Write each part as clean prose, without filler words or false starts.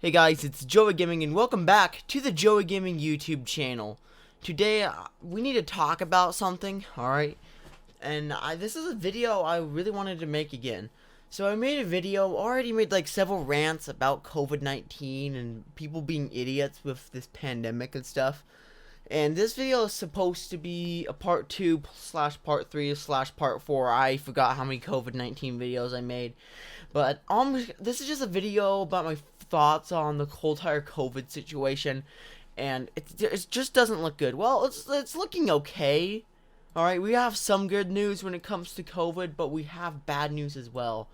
Hey guys, it's Joey Gaming and welcome back to the Joey Gaming YouTube channel. Today, we need to talk about something, alright? And this is a video I really wanted to make again. So I made a video, already made like several rants about COVID-19 and people being idiots with this pandemic and stuff. And this video is supposed to be a part 2 slash part 3 slash part 4. I forgot how many COVID-19 videos I made. But this is just a video about my thoughts on the whole entire COVID situation. And it just doesn't look good. Well, it's looking okay. Alright, we have some good news when it comes to COVID, but we have bad news as well.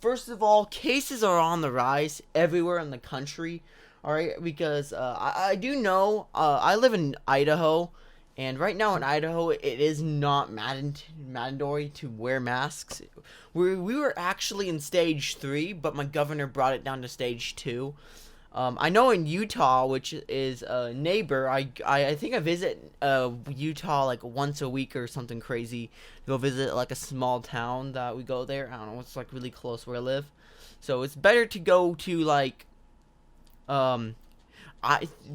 First of all, cases are on the rise everywhere in the country. Alright, because I do know, I live in Idaho, and right now in Idaho, it is not mandatory to wear masks. We were actually in stage 3, but my governor brought it down to stage 2. I know in Utah, which is a neighbor, I think I visit Utah like once a week or something crazy. Go visit like a small town that we go there. I don't know, it's like really close where I live. So it's better to go to like to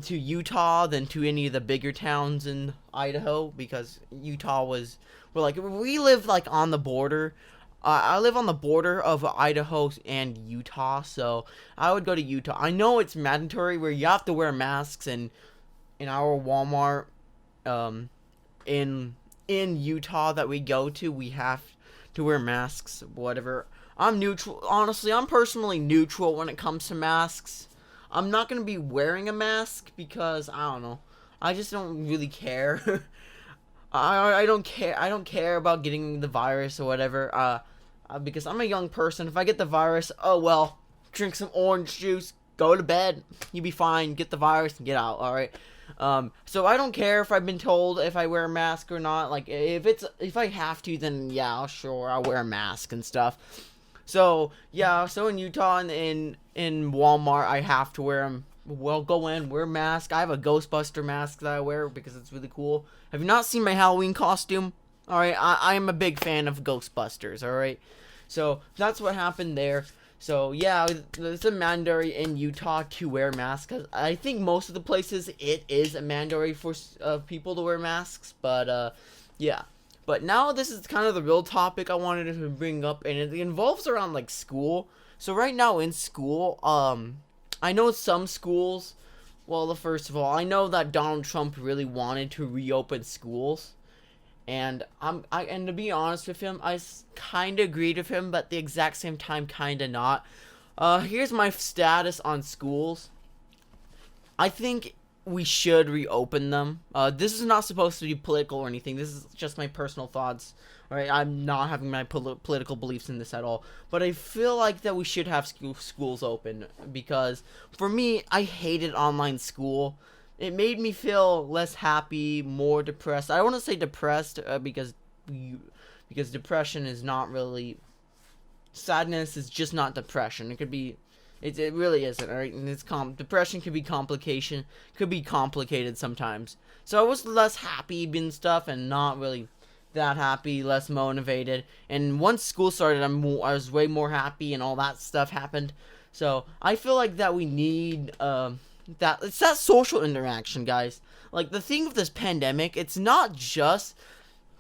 Utah than to any of the bigger towns in Idaho, because we live like on the border. I live on the border of Idaho and Utah, so I would go to Utah. I know it's mandatory where you have to wear masks, and in our Walmart in Utah that we go to, we have to wear masks, whatever. I'm neutral. Honestly, I'm personally neutral when it comes to masks. I'm not going to be wearing a mask because, I don't know, I just don't really care. I don't care about getting the virus or whatever, because I'm a young person. If I get the virus, oh well, drink some orange juice, go to bed, you'll be fine, get the virus and get out, alright? So I don't care if I've been told if I wear a mask or not. Like, if I have to, then yeah, sure, I'll wear a mask and stuff. So yeah, so in Utah and in Walmart, I have to wear them. Well, go in, wear a mask. I have a Ghostbuster mask that I wear because it's really cool. Have you not seen my Halloween costume? Alright, I am a big fan of Ghostbusters, alright? So that's what happened there. So yeah, it's a mandatory in Utah to wear masks. Cause I think most of the places it is a mandatory for people to wear masks. But yeah. But now this is kind of the real topic I wanted to bring up, and it involves around like school. So right now in school, I know some schools. Well, first of all, I know that Donald Trump really wanted to reopen schools, and and to be honest with him, I kind of agreed with him, but at the exact same time, kind of not. Here's my status on schools. I think we should reopen them. This is not supposed to be political or anything. This is just my personal thoughts. Alright, I'm not having my political beliefs in this at all. But I feel like that we should have schools open, because for me, I hated online school. It made me feel less happy, more depressed. I don't want to say depressed because depression is not really, sadness is just not depression. It could be. It really isn't, alright? And depression could be complicated sometimes. So I was less happy and stuff, and not really that happy, less motivated. And once school started, I was way more happy, and all that stuff happened. So I feel like that we need it's that social interaction, guys. Like, the thing with this pandemic, it's not just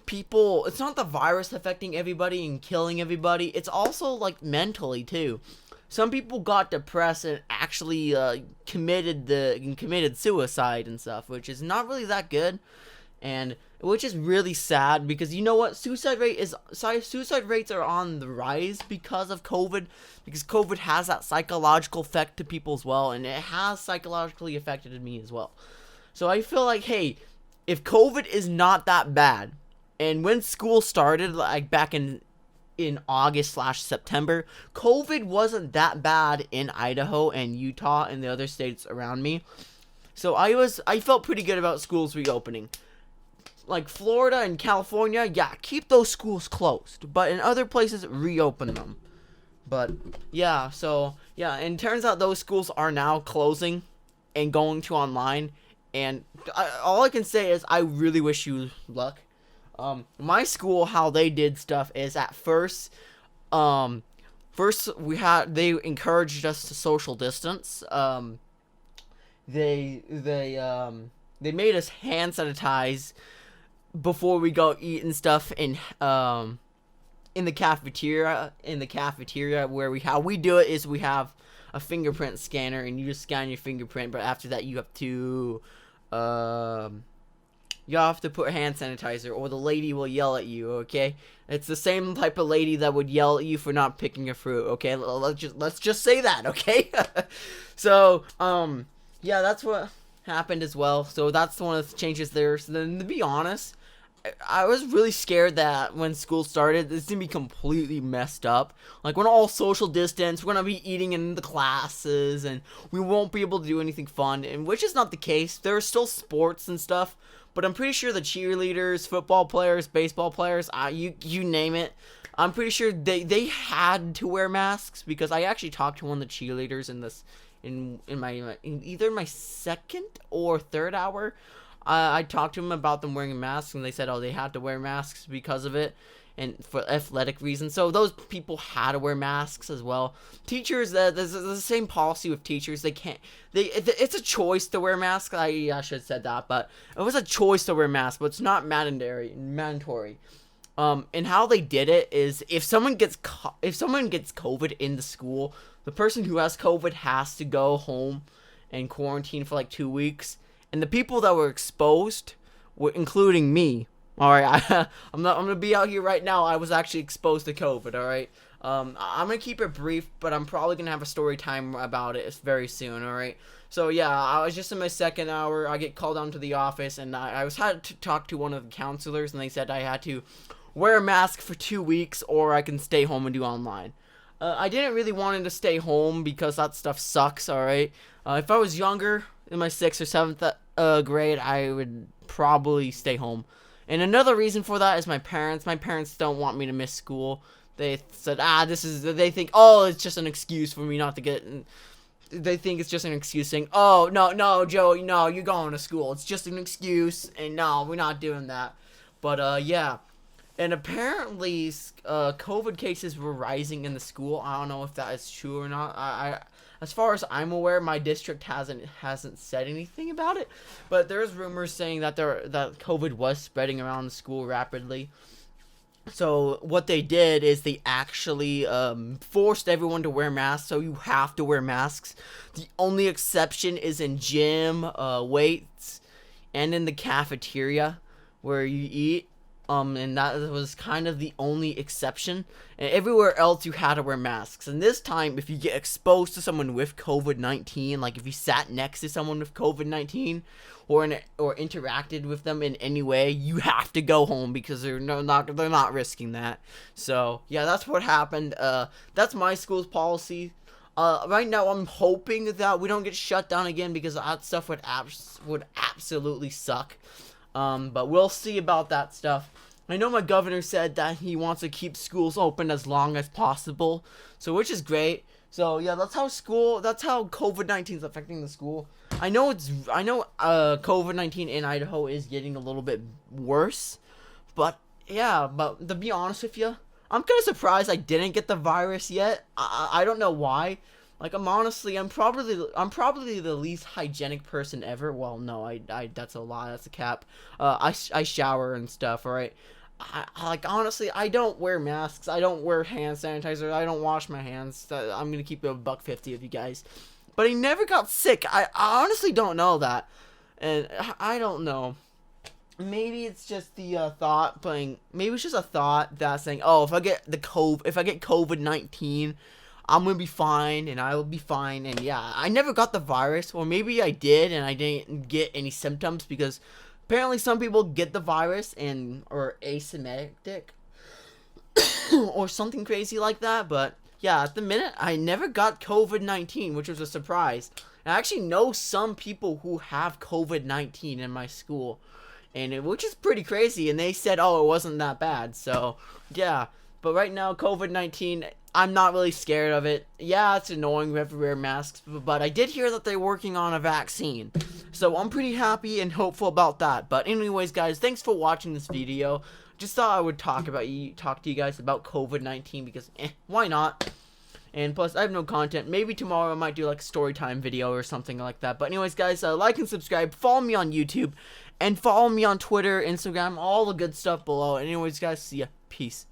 people. It's not the virus affecting everybody and killing everybody. It's also like mentally too. Some people got depressed and actually committed suicide and stuff, which is not really that good, and which is really sad, because you know what, suicide rates are on the rise because of COVID, because COVID has that psychological effect to people as well, and it has psychologically affected me as well. So I feel like, hey, if COVID is not that bad, and when school started, like back in August/September, COVID wasn't that bad in Idaho and Utah and the other states around me. So I felt pretty good about schools reopening. Like Florida and California, yeah, keep those schools closed, but in other places, reopen them. But yeah, so yeah, and it turns out those schools are now closing and going to online. And all I can say is I really wish you luck. My school, how they did stuff is, at first, First, they encouraged us to social distance. They made us hand sanitize before we go eat and stuff in the cafeteria. Where how we do it is we have a fingerprint scanner, and you just scan your fingerprint, but after that you have to put hand sanitizer, or the lady will yell at you. Okay, it's the same type of lady that would yell at you for not picking a fruit. Okay, let's just say that. Okay. So yeah, that's what happened as well. So that's one of the changes there. So then, to be honest, I was really scared that when school started, it's gonna be completely messed up. Like, we're all social distance, we're gonna be eating in the classes, and we won't be able to do anything fun, and which is not the case. There are still sports and stuff, but I'm pretty sure the cheerleaders, football players, baseball players, you name it, I'm pretty sure they had to wear masks, because I actually talked to one of the cheerleaders in either my second or third hour. I talked to them about them wearing masks, and they said, they had to wear masks because of it, and for athletic reasons. So those people had to wear masks as well. Teachers, there's the same policy with teachers. It's a choice to wear masks. I should have said that, but it was a choice to wear masks, but it's not mandatory. And how they did it is, if someone gets COVID in the school, the person who has COVID has to go home and quarantine for like 2 weeks. And the people that were exposed, including me, alright, I'm gonna be out here right now. I was actually exposed to COVID, alright. I'm gonna keep it brief, but I'm probably gonna have a story time about it very soon, alright. So yeah, I was just in my second hour. I get called down to the office, and I had to talk to one of the counselors, and they said I had to wear a mask for 2 weeks, or I can stay home and do online. I didn't really want to stay home because that stuff sucks, alright. If I was younger, in my 6th or 7th grade, I would probably stay home. And another reason for that is my parents. My parents don't want me to miss school. They said, they think, it's just an excuse for me not to get. They think it's just an excuse saying, no, Joey, no, you're going to school. It's just an excuse, and no, we're not doing that. But, yeah. And apparently, COVID cases were rising in the school. I don't know if that is true or not. As far as I'm aware, my district hasn't said anything about it, but there's rumors saying that that COVID was spreading around the school rapidly. So what they did is they actually forced everyone to wear masks. So you have to wear masks. The only exception is in gym, weights, and in the cafeteria where you eat. And that was kind of the only exception. And everywhere else, you had to wear masks. And this time, if you get exposed to someone with COVID-19, like if you sat next to someone with COVID-19, or interacted with them in any way, you have to go home because they're not risking that. So yeah, that's what happened. That's my school's policy. Right now, I'm hoping that we don't get shut down again, because that stuff would absolutely suck. But we'll see about that stuff. I know my governor said that he wants to keep schools open as long as possible, so which is great. So yeah, that's how COVID-19 is affecting the school. I know COVID-19 in Idaho is getting a little bit worse, but yeah, but to be honest with you, I'm kind of surprised I didn't get the virus yet. I don't know why. Like, I'm probably the least hygienic person ever. Well, no, I that's a lie. That's a cap. I shower and stuff. All right. Honestly, I don't wear masks. I don't wear hand sanitizer. I don't wash my hands. I'm gonna keep it $1.50 of you guys. But I never got sick. I honestly don't know that, and I don't know. Maybe it's just the thought playing. Maybe it's just a thought that's saying, if I get COVID-19. I'm gonna be fine, and I will be fine, and yeah, I never got the virus, or maybe I did, and I didn't get any symptoms, because apparently some people get the virus or asymptomatic, or something crazy like that, but yeah, at the minute, I never got COVID-19, which was a surprise. I actually know some people who have COVID-19 in my school, which is pretty crazy, and they said, it wasn't that bad, so yeah. But right now, COVID-19, I'm not really scared of it. Yeah, it's annoying we have to wear masks, but I did hear that they're working on a vaccine. So I'm pretty happy and hopeful about that. But anyways, guys, thanks for watching this video. Just thought I would talk to you guys about COVID-19 because, why not? And plus, I have no content. Maybe tomorrow I might do like a story time video or something like that. But anyways, guys, like and subscribe. Follow me on YouTube. And follow me on Twitter, Instagram, all the good stuff below. Anyways, guys, see ya. Peace.